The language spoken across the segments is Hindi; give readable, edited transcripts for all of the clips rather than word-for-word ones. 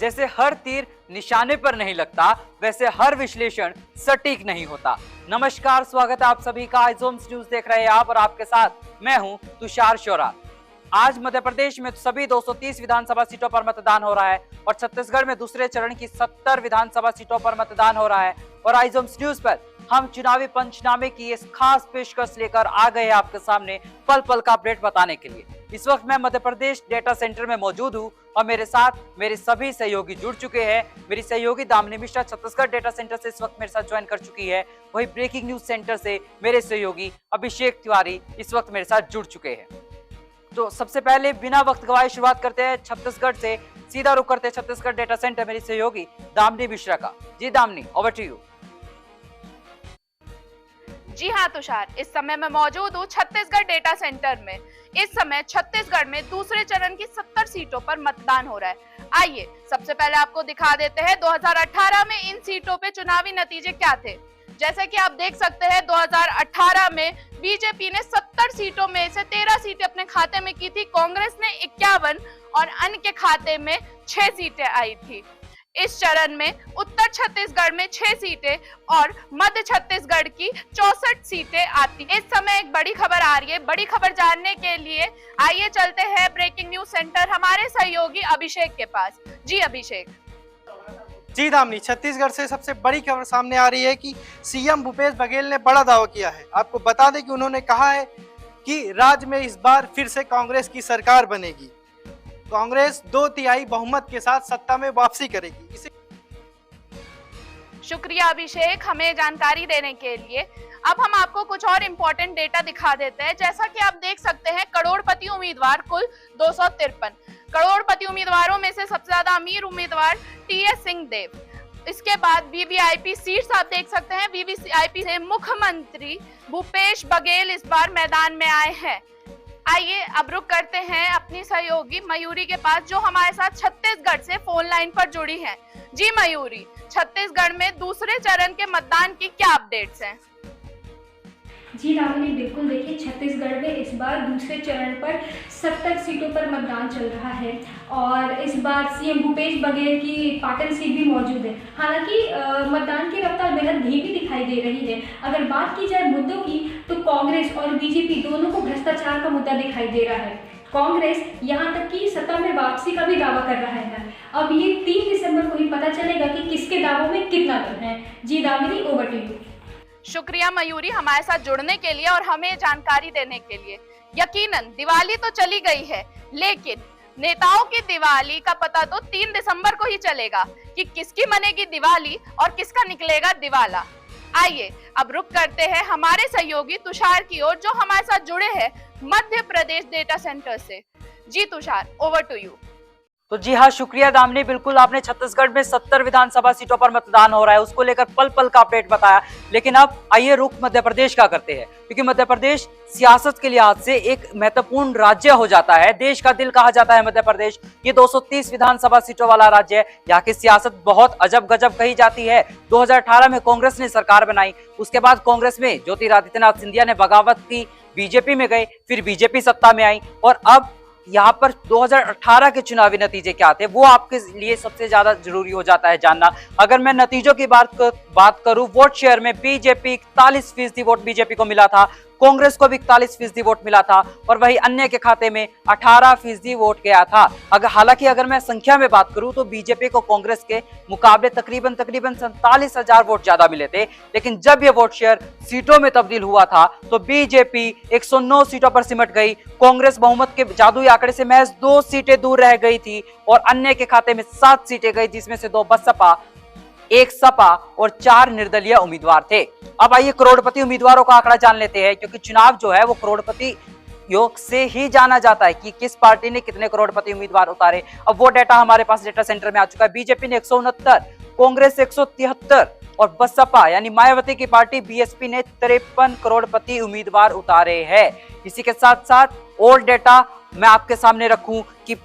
जैसे हर तीर निशाने पर नहीं लगता, वैसे हर विश्लेषण सटीक नहीं होता। नमस्कार, स्वागत है आप सभी का। आइजोम्स न्यूज देख रहे हैं आप और आपके साथ मैं हूं तुषार शोरा। आज मध्य प्रदेश में सभी 230 विधानसभा सीटों पर मतदान हो रहा है और छत्तीसगढ़ में दूसरे चरण की 70 विधानसभा सीटों पर मतदान हो रहा है। और आइजोम्स न्यूज पर हम चुनावी पंचनामे की इस खास पेशकश लेकर आ गए हैं आपके सामने पल पल का अपडेट बताने के लिए। इस वक्त मैं मध्य प्रदेश डेटा सेंटर में मौजूद हूं और मेरे साथ मेरे सभी सहयोगी जुड़ चुके हैं। मेरी सहयोगी दामिनी मिश्रा छत्तीसगढ़ डेटा सेंटर से इस वक्त मेरे साथ ज्वाइन कर चुकी है। वही ब्रेकिंग न्यूज सेंटर से मेरे सहयोगी अभिषेक तिवारी इस वक्त मेरे साथ जुड़ चुके हैं। तो सबसे पहले बिना वक्त गवाए शुरुआत करते हैं छत्तीसगढ़ से, सीधा रुख करते हैं छत्तीसगढ़ डेटा सेंटर मेरी सहयोगी दामिनी मिश्रा का। जी दामिनी, ओवर टू यू। जी हाँ तुषार, इस समय मैं मौजूद हूँ छत्तीसगढ़ डेटा सेंटर में। इस समय छत्तीसगढ़ में दूसरे चरण की 70 सीटों पर मतदान हो रहा है। आइए सबसे पहले आपको दिखा देते हैं 2018 में इन सीटों पे चुनावी नतीजे क्या थे। जैसे कि आप देख सकते हैं 2018 में बीजेपी ने 70 सीटों में से 13 सीटें अपने खाते में की थी, कांग्रेस ने 51 और अन्य के खाते में 6 सीटें आई थी। इस चरण में उत्तर छत्तीसगढ़ में 6 सीटें और मध्य छत्तीसगढ़ की 64 सीटें आती। इस समय एक बड़ी खबर आ रही है। बड़ी खबर जानने के लिए आइए चलते हैं ब्रेकिंग न्यूज सेंटर हमारे सहयोगी अभिषेक के पास। जी अभिषेक। जी दामिनी, छत्तीसगढ़ से सबसे बड़ी खबर सामने आ रही है कि सीएम भूपेश बघेल ने बड़ा दावा किया है। आपको बता दें कि उन्होंने कहा है कि राज्य में इस बार फिर से कांग्रेस की सरकार बनेगी। कांग्रेस 2/3 बहुमत के साथ सत्ता में वापसी करेगी। शुक्रिया अभिषेक हमें जानकारी देने के लिए। अब हम आपको कुछ और इम्पोर्टेंट डेटा दिखा देते हैं। जैसा कि आप देख सकते हैं करोड़पति उम्मीदवार कुल 253। करोड़पति उम्मीदवारों में से सबसे ज्यादा अमीर उम्मीदवार टीएस सिंहदेव। इसके बाद वीवीआईपी सीट्स आप देख सकते हैं। वीवीआईपी से मुख्यमंत्री भूपेश बघेल इस बार मैदान में आए हैं। आइए अब रुक करते हैं अपनी सहयोगी मयूरी के पास जो हमारे साथ छत्तीसगढ़ से फोन लाइन पर जुड़ी हैं। जी मयूरी, छत्तीसगढ़ में दूसरे चरण के मतदान की क्या अपडेट्स हैं? जी दामिनी, बिल्कुल देखिए छत्तीसगढ़ में इस बार दूसरे चरण पर 70 सीटों पर मतदान चल रहा है और इस बार सीएम भूपेश बघेल की पाटन सीट भी मौजूद है। हालांकि मतदान की रफ्तार बेहद धीमी दिखाई दे रही है। अगर बात की जाए मुद्दों की तो कांग्रेस और बीजेपी दोनों को भ्रष्टाचार का मुद्दा दिखाई दे रहा है। कांग्रेस यहाँ तक कि सत्ता में वापसी का भी दावा कर रहा है। अब ये 3 दिसंबर को ही पता चलेगा कि किसके दावों में कितना दम है। जी दामिनी, ओवर टू यू। शुक्रिया मयूरी हमारे साथ जुड़ने के लिए और हमें जानकारी देने के लिए। यकीनन दिवाली तो चली गई है, लेकिन नेताओं की दिवाली का पता तो 3 दिसंबर को ही चलेगा कि किसकी मनेगी दिवाली और किसका निकलेगा दिवाला। आइए अब रुक करते हैं हमारे सहयोगी तुषार की ओर जो हमारे साथ जुड़े हैं मध्य प्रदेश डेटा सेंटर से। जी तुषार, ओवर टू यू। तो जी हाँ, शुक्रिया दामिनी। बिल्कुल आपने छत्तीसगढ़ में 70 विधानसभा सीटों पर मतदान हो रहा है उसको लेकर पल पल का अपडेट बताया। लेकिन अब आइए रुख मध्य प्रदेश का करते हैं, क्योंकि मध्य प्रदेश सियासत के लिहाज से एक महत्वपूर्ण राज्य हो जाता है। देश का दिल कहा जाता है मध्य प्रदेश। ये 230 विधानसभा सीटों वाला राज्य है। यहाँ की सियासत बहुत अजब गजब कही जाती है। 2018 में कांग्रेस ने सरकार बनाई, उसके बाद कांग्रेस में ज्योतिरादित्यनाथ सिंधिया ने बगावत की, बीजेपी में गए, फिर बीजेपी सत्ता में आई और अब यहाँ पर 2018 के चुनावी नतीजे क्या थे वो आपके लिए सबसे ज्यादा जरूरी हो जाता है जानना। अगर मैं नतीजों की बात करूं, वोट शेयर में बीजेपी 41% वोट बीजेपी को मिला था, कांग्रेस को भी 41% वोट मिला था और वही अन्य के खाते में 18% वोट गया था। हालांकि अगर मैं संख्या में बात करूं तो बीजेपी को कांग्रेस के मुकाबले तकरीबन 47,000 वोट ज्यादा मिले थे। लेकिन जब ये वोट शेयर सीटों में तब्दील हुआ था तो बीजेपी 109 सीटों पर सिमट गई, कांग्रेस बहुमत के जादुई आंकड़े से महज 2 सीटें दूर रह गई थी और अन्य के खाते में 7 सीटें गई, जिसमें से 2 बसपा, 1 सपा और 4 निर्दलीय उम्मीदवार थे। अब आइए करोड़पति उम्मीदवारों का आंकड़ा जान लेते हैं, क्योंकि चुनाव जो है वो करोड़पति योग से ही जाना जाता है कि किस पार्टी ने कितने करोड़पति उम्मीदवार उतारे। अब वो डेटा हमारे पास डेटा सेंटर में आ चुका है। बीजेपी ने 169, कांग्रेस 173 और बसपा यानी मायावती की पार्टी बीएसपी ने 53 करोड़पति उम्मीदवार उतारे हैं। इसी के साथ साथ और डेटा मैं आपके सामने रखूं कि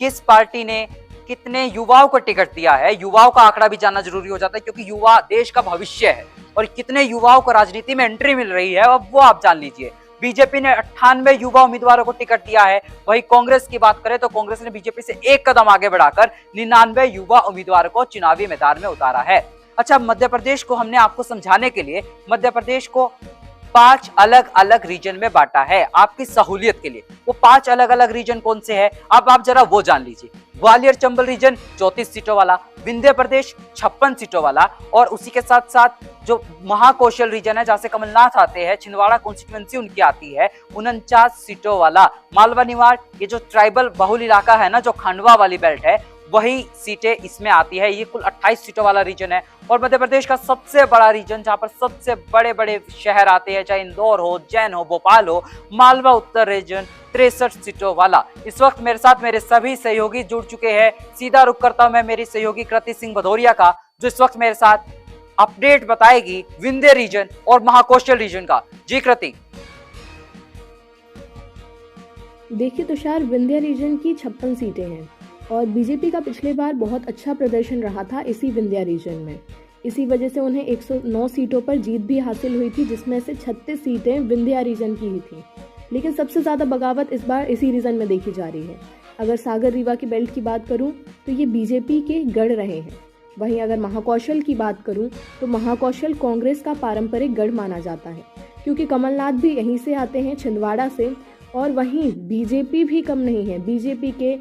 किस पार्टी ने कितने युवाओं को टिकट दिया है। युवाओं का आंकड़ा भी जानना जरूरी हो जाता है, क्योंकि युवा देश का भविष्य है और कितने युवाओं को राजनीति में एंट्री मिल रही है अब वो आप जान लीजिए। बीजेपी ने 98 युवा उम्मीदवारों को टिकट दिया है। वही कांग्रेस की बात करें तो कांग्रेस ने बीजेपी से एक कदम आगे बढ़ाकर 99 युवा उम्मीदवारों को चुनावी मैदान में उतारा है। अच्छा, मध्य प्रदेश को हमने आपको समझाने के लिए मध्य प्रदेश को 5 अलग अलग रीजन में बांटा है आपकी सहूलियत के लिए। वो 5 अलग अलग रीजन कौन से हैं? अब आप जरा वो जान लीजिए। ग्वालियर चंबल रीजन 34 सीटों वाला, विंध्य प्रदेश 56 सीटों वाला, और उसी के साथ साथ जो महाकौशल रीजन है जहां से कमलनाथ आते हैं, छिंदवाड़ा कॉन्स्टिट्यूएंसी उनकी आती है, 49 सीटों वाला। मालवा निमाड़, ये जो ट्राइबल बहुल इलाका है ना, जो खंडवा वाली बेल्ट है, वही सीटें इसमें आती है। ये कुल 28 सीटों वाला रीजन है। और मध्य प्रदेश का सबसे बड़ा रीजन जहां पर सबसे बड़े बड़े शहर आते हैं, चाहे इंदौर हो, उज्जैन हो, भोपाल हो, मालवा उत्तर रीजन 63 सीटों वाला। इस वक्त मेरे साथ मेरे सभी सहयोगी जुड़ चुके हैं। सीधा रुख करता हूं मैं मेरी सहयोगी कृति सिंह भदौरिया का, जो इस वक्त मेरे साथ अपडेट बताएगी विंध्य रीजन और महाकौशल रीजन का। जी कृति। देखिए तुषार, विंध्य रीजन की 56 सीटें हैं और बीजेपी का पिछले बार बहुत अच्छा प्रदर्शन रहा था इसी विंध्य रीजन में। इसी वजह से उन्हें 109 सीटों पर जीत भी हासिल हुई थी, जिसमें से 36 सीटें विंध्य रीजन की ही थी। लेकिन सबसे ज़्यादा बगावत इस बार इसी रीजन में देखी जा रही है। अगर सागर रीवा की बेल्ट की बात करूं तो ये बीजेपी के गढ़ रहे हैं। वहीं अगर महाकौशल की बात करूं तो महाकौशल कांग्रेस का पारंपरिक गढ़ माना जाता है, क्योंकि कमलनाथ भी यहीं से आते हैं, छिंदवाड़ा से। और वहीं बीजेपी भी कम नहीं है, बीजेपी के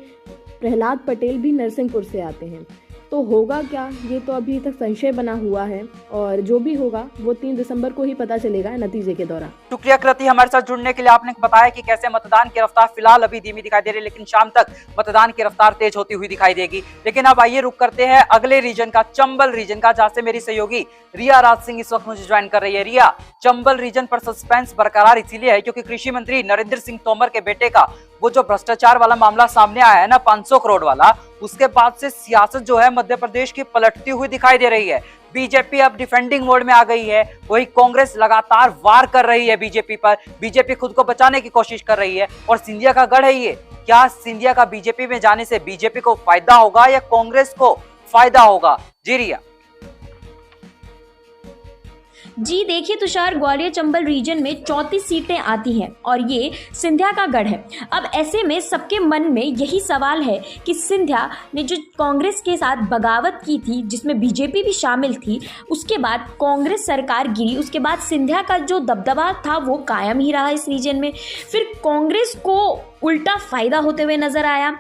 प्रहलाद पटेल भी नरसिंहपुर से आते हैं। तो होगा क्या, ये तो अभी तक संशय बना हुआ है, और जो भी होगा वो 3 दिसंबर को ही पता चलेगा नतीजे के दौरान। शुक्रिया कृति, हमारे साथ जुड़ने के लिए। आपने बताया कि कैसे मतदान की रफ्तार फिलहाल अभी धीमी दिखाई दे रही है, लेकिन शाम तक मतदान की रफ्तार तेज होती हुई दिखाई देगी। लेकिन अब आइए रुक करते हैं अगले रीजन का, चंबल रीजन का, जहां से मेरी सहयोगी रिया राज सिंह इस वक्त मुझे ज्वाइन कर रही है। रिया, चंबल रीजन पर सस्पेंस बरकरार इसीलिए है क्योंकि कृषि मंत्री नरेंद्र सिंह तोमर के बेटे का वो जो भ्रष्टाचार वाला मामला सामने आया है ना, 500 करोड़ वाला, उसके बाद से सियासत जो है मध्य प्रदेश की पलटती हुई दिखाई दे रही है। बीजेपी अब डिफेंडिंग मोड में आ गई है, वही कांग्रेस लगातार वार कर रही है बीजेपी पर। बीजेपी खुद को बचाने की कोशिश कर रही है और सिंधिया का गढ़ है ये। क्या सिंधिया का बीजेपी में जाने से बीजेपी को फायदा होगा या कांग्रेस को फायदा होगा? जी रिया। जी देखिए तुषार, ग्वालियर चंबल रीजन में 34 सीटें आती हैं और ये सिंधिया का गढ़ है। अब ऐसे में सबके मन में यही सवाल है कि सिंधिया ने जो कांग्रेस के साथ बगावत की थी, जिसमें बीजेपी भी शामिल थी, उसके बाद कांग्रेस सरकार गिरी, उसके बाद सिंधिया का जो दबदबा था वो कायम ही रहा इस रीजन में। फिर कांग्रेस को उल्टा फायदा होते हुए नजर आया।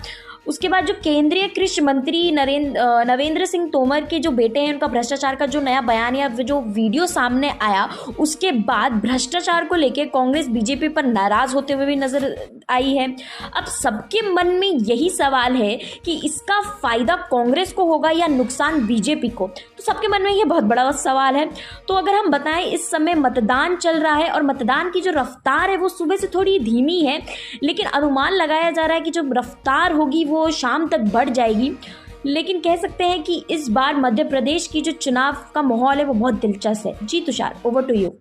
उसके बाद जो केंद्रीय कृषि मंत्री नरेंद्र सिंह तोमर के जो बेटे हैं, उनका भ्रष्टाचार का जो नया बयान या जो वीडियो सामने आया, उसके बाद भ्रष्टाचार को लेकर कांग्रेस बीजेपी पर नाराज होते हुए भी नजर आई है। अब सबके मन में यही सवाल है कि इसका फायदा कांग्रेस को होगा या नुकसान बीजेपी को। तो सबके मन में यह बहुत बड़ा सवाल है। तो अगर हम बताएं, इस समय मतदान चल रहा है और मतदान की जो रफ्तार है वो सुबह से थोड़ी धीमी है, लेकिन अनुमान लगाया जा रहा है कि जो रफ्तार होगी वो शाम तक बढ़ जाएगी। लेकिन कह सकते हैं कि इस बार मध्य प्रदेश की जो चुनाव का माहौल है वो बहुत दिलचस्प है। जी तुषार, ओवर टू यू।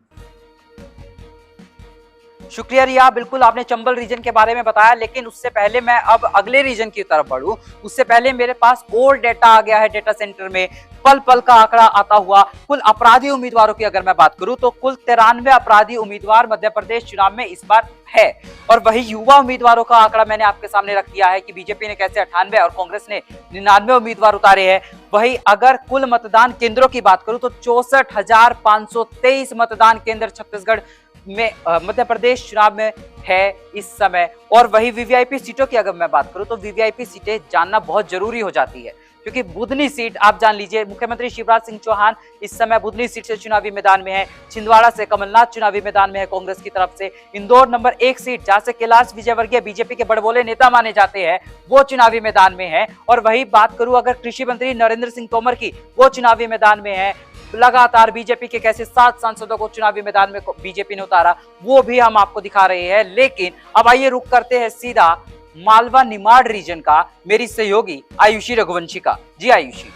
शुक्रिया रिया, बिल्कुल आपने चंबल रीजन के बारे में बताया, लेकिन उससे पहले मैं अब अगले रीजन की तरफ बढ़ूं, उससे पहले मेरे पास और डेटा आ गया है डेटा सेंटर में। पल पल का आंकड़ा आता हुआ कुल अपराधी उम्मीदवारों की अगर मैं बात करूं तो कुल 93 अपराधी उम्मीदवार मध्य प्रदेश चुनाव में इस बार है। और वही युवा उम्मीदवारों का आंकड़ा मैंने आपके सामने रख दिया है कि बीजेपी ने कैसे 98 और कांग्रेस ने 99 उम्मीदवार उतारे हैं। वही अगर कुल मतदान केंद्रों की बात करूं तो 64,523 मतदान केंद्र छत्तीसगढ़ में मध्य प्रदेश चुनाव में है इस समय। और वही वीवीआईपी सीटों की अगर मैं बात करूं तो वीवीआईपी सीटें जानना बहुत जरूरी हो जाती है, क्योंकि बुधनी सीट आप जान लीजिए, मुख्यमंत्री शिवराज सिंह चौहान इस समय बुधनी सीट से चुनावी मैदान में है। छिंदवाड़ा से कमलनाथ चुनावी मैदान में है कांग्रेस की तरफ से। इंदौर नंबर 1 सीट जहां से कैलाश विजयवर्गीय बीजेपी के बड़बोले नेता माने जाते हैं, वो चुनावी मैदान में है। और वही बात करूं अगर कृषि मंत्री नरेंद्र सिंह तोमर की, वो चुनावी मैदान में है। लगातार बीजेपी के कैसे 7 सांसदों को चुनावी मैदान में बीजेपी ने उतारा, वो भी हम आपको दिखा रहे हैं। लेकिन अब आइए रुक करते हैं सीधा मालवा निमाड़ रीजन का, मेरी सहयोगी आयुषी रघुवंशी का। जी आयुषी।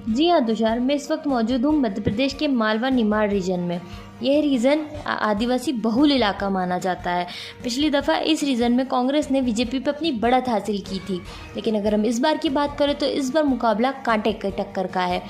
जी हाँ तुषार, मैं इस वक्त मौजूद हूँ मध्य प्रदेश के मालवा निमाड़ रीजन में। यह रीजन आदिवासी बहुल इलाका माना जाता है। पिछली दफ़ा इस रीजन में कांग्रेस ने बीजेपी पर अपनी बढ़त हासिल की थी, लेकिन अगर हम इस बार की बात करें तो इस बार मुकाबला कांटे के टक्कर का है।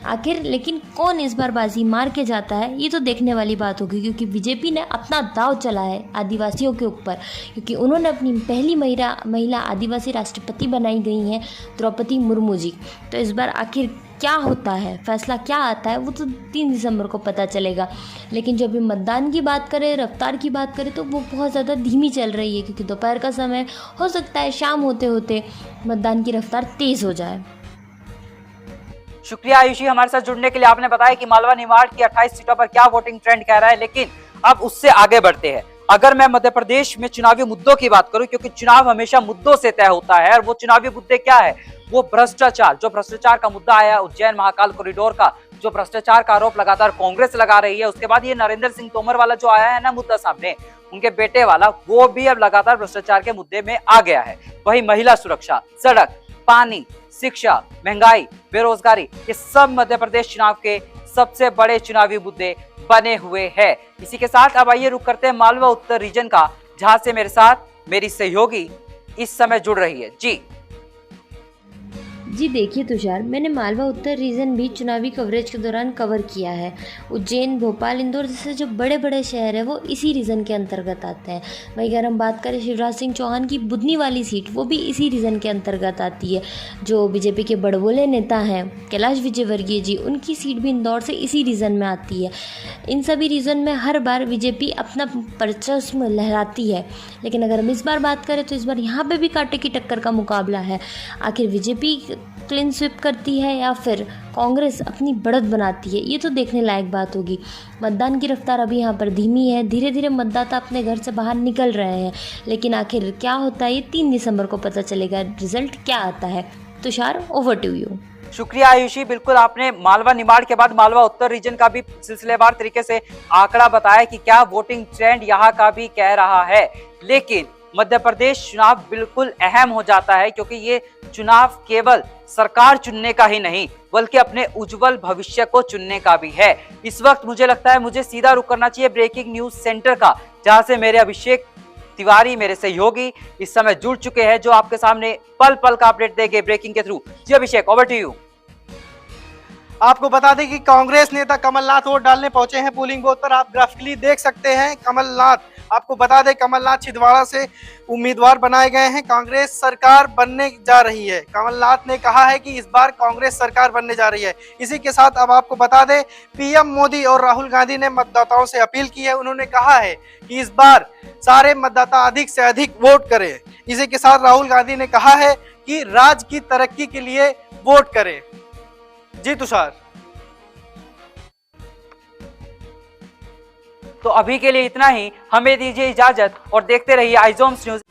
आखिर लेकिन कौन इस बार बाजी मार के जाता है, ये तो देखने वाली बात होगी, क्योंकि बीजेपी ने अपना दाव चला है आदिवासियों के ऊपर, क्योंकि उन्होंने अपनी पहली महिला आदिवासी राष्ट्रपति बनाई गई हैं द्रौपदी मुर्मू जी। तो इस बार आखिर क्या होता है, फैसला क्या आता है, वो तो 3 दिसंबर को पता चलेगा। लेकिन जब भी मतदान की बात करें, रफ्तार की बात करें, तो वो बहुत ज़्यादा धीमी चल रही है, क्योंकि दोपहर का समय हो सकता है शाम होते होते मतदान की रफ्तार तेज़ हो जाए। शुक्रिया आयुषी, हमारे साथ जुड़ने के लिए। आपने बताया कि मालवा निमाड़ की 28 सीटों पर क्या वोटिंग ट्रेंड कह रहा है, लेकिन अब उससे आगे बढ़ते हैं। अगर मैं मध्य प्रदेश में चुनावी मुद्दों की बात करूं, क्योंकि चुनाव हमेशा मुद्दों से तय होता है, और वो चुनावी मुद्दे क्या है, वो भ्रष्टाचार। जो भ्रष्टाचार का मुद्दा आया उज्जैन महाकाल कॉरिडोर का, जो भ्रष्टाचार का आरोप लगातार कांग्रेस लगा रही है, उसके बाद ये नरेंद्र सिंह तोमर वाला जो आया है ना मुद्दा सामने, उनके बेटे वाला, वो भी अब लगातार भ्रष्टाचार के मुद्दे में आ गया है। वही महिला सुरक्षा, सड़क, पानी, शिक्षा, महंगाई, बेरोजगारी, ये सब मध्य प्रदेश चुनाव के सबसे बड़े चुनावी मुद्दे बने हुए हैं। इसी के साथ अब आइए रुक करते हैं मालवा उत्तर रीजन का, जहां से मेरे साथ मेरी सहयोगी इस समय जुड़ रही है। जी देखिए तुषार, मैंने मालवा उत्तर रीजन भी चुनावी कवरेज के दौरान कवर किया है। उज्जैन, भोपाल, इंदौर जैसे जो बड़े बड़े शहर हैं वो इसी रीजन के अंतर्गत आते हैं। वहीं अगर हम बात करें शिवराज सिंह चौहान की बुधनी वाली सीट, वो भी इसी रीजन के अंतर्गत आती है। जो बीजेपी के बड़बोले नेता हैं कैलाश विजयवर्गीय जी, उनकी सीट भी इंदौर से इसी रीजन में आती है। इन सभी रीजन में हर बार बीजेपी अपना परचम लहराती है, लेकिन अगर हम इस बार बात करें तो इस बार यहाँ पर भी कांटे की टक्कर का मुकाबला है। आखिर बीजेपी क्लीन स्वीप करती है या फिर कांग्रेस अपनी बढ़त बनाती है, ये तो देखने लायक बात होगी। मतदान की रफ्तार अभी यहाँ पर धीमी है, धीरे धीरे मतदाता अपने घर से बाहर निकल रहे हैं, लेकिन आखिर क्या होता है ये 3 दिसंबर को पता चलेगा, रिजल्ट क्या आता है। Tushar, over to you. शुक्रिया आयुषी, बिल्कुल आपने मालवा निमाड़ के बाद मालवा उत्तर रीजन का भी सिलसिलेवार तरीके से आंकड़ा बताया कि क्या वोटिंग ट्रेंड यहाँ का भी कह रहा है। लेकिन मध्य प्रदेश चुनाव बिल्कुल अहम हो जाता है, क्योंकि ये चुनाव केवल सरकार चुनने का ही नहीं बल्कि अपने उज्जवल भविष्य को चुनने का भी है। इस वक्त मुझे लगता है मुझे सीधा रुख करना चाहिए ब्रेकिंग न्यूज सेंटर का, जहां से मेरे अभिषेक तिवारी, मेरे सहयोगी इस समय जुड़ चुके हैं, जो आपके सामने पल पल का अपडेट देंगे ब्रेकिंग के थ्रू। जी अभिषेक, ओवर टू यू। आपको बता दें कि कांग्रेस नेता कमलनाथ वोट डालने पहुंचे हैं पोलिंग बूथ पर। आप ग्राफिकली देख सकते हैं कमलनाथ। आपको बता दें कमलनाथ छिंदवाड़ा से उम्मीदवार बनाए गए हैं। कांग्रेस सरकार बनने जा रही है। कमलनाथ ने कहा है कि इस बार कांग्रेस सरकार बनने जा रही है। इसी के साथ अब आपको बता दें पीएम मोदी और राहुल गांधी ने मतदाताओं से अपील की है। उन्होंने कहा है कि इस बार सारे मतदाता अधिक से अधिक वोट करें। इसी के साथ राहुल गांधी ने कहा है कि राज्य की तरक्की के लिए वोट करें। जी तुषार। तो अभी के लिए इतना ही, हमें दीजिए इजाजत और देखते रहिए आइजोम्स न्यूज।